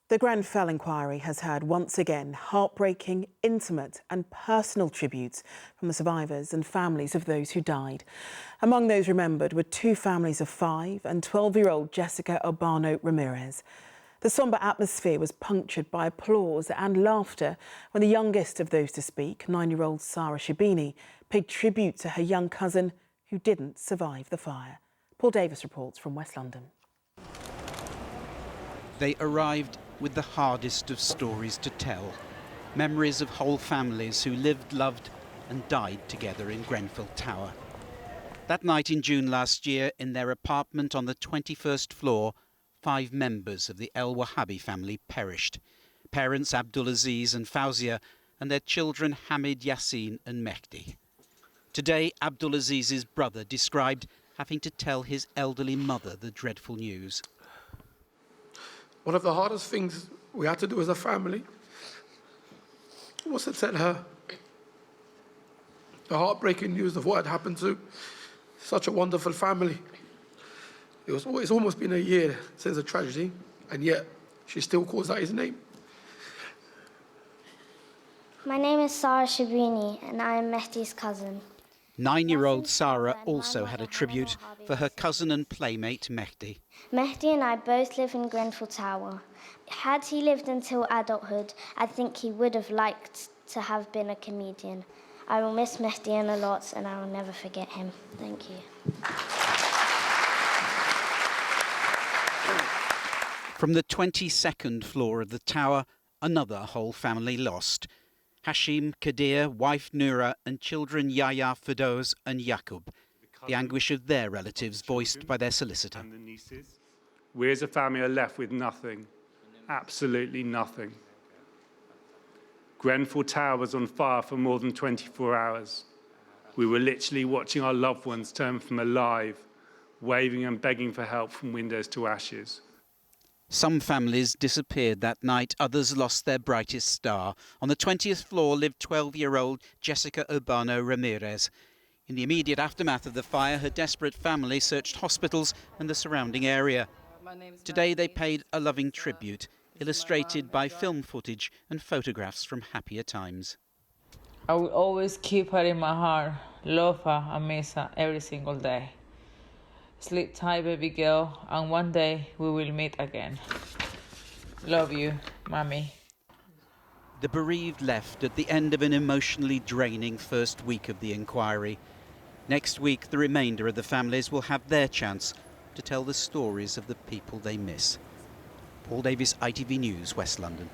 The Grenfell inquiry has heard once again heartbreaking, intimate and personal tributes from the survivors and families of those who died. Among those remembered were two families of 5 and 12-year-old Jessica Urbano Ramirez. The sombre atmosphere was punctured by applause and laughter when the youngest of those to speak, 9-year-old Sarah Shibini, paid tribute to her young cousin who didn't survive the fire. Paul Davis reports from West London. They arrived with the hardest of stories to tell. Memories of whole families who lived, loved and died together in Grenfell Tower. That night in June last year, in their apartment on the 21st floor, 5 members of the El Wahhabi family perished. Parents Abdulaziz and Fauzia and their children Hamid, Yassin and Mehdi. Today, Abdulaziz's brother described having to tell his elderly mother the dreadful news. One of the hardest things we had to do as a family was to tell her the heartbreaking news of what had happened to such a wonderful family. It's almost been a year since the tragedy, and yet she still calls out his name. My name is Sarah Shibini, and I am Mehdi's cousin. 9-year-old Sarah also had a tribute for her cousin and playmate Mehdi. Mehdi and I both live in Grenfell Tower. Had he lived until adulthood, I think he would have liked to have been a comedian. I will miss Mehdi a lot, and I will never forget him. Thank you. From the 22nd floor of the tower, another whole family lost. Hashim, Kadir, wife Noura and children Yahya, Firdoz and Yaqub. The anguish of their relatives voiced by their solicitor. And the nieces. We as a family are left with nothing, absolutely nothing. Grenfell Tower was on fire for more than 24 hours. We were literally watching our loved ones turn from alive, waving and begging for help from windows to ashes. Some families disappeared that night, others lost their brightest star. On the 20th floor lived 12-year-old Jessica Urbano Ramirez. In the immediate aftermath of the fire, her desperate family searched hospitals and the surrounding area. Today they paid a loving tribute, illustrated by film footage and photographs from happier times. I will always keep her in my heart, love her and miss her every single day. Sleep tight, baby girl, and one day we will meet again. Love you, Mommy. The bereaved left at the end of an emotionally draining first week of the inquiry. Next week, the remainder of the families will have their chance to tell the stories of the people they miss. Paul Davis, ITV News, West London.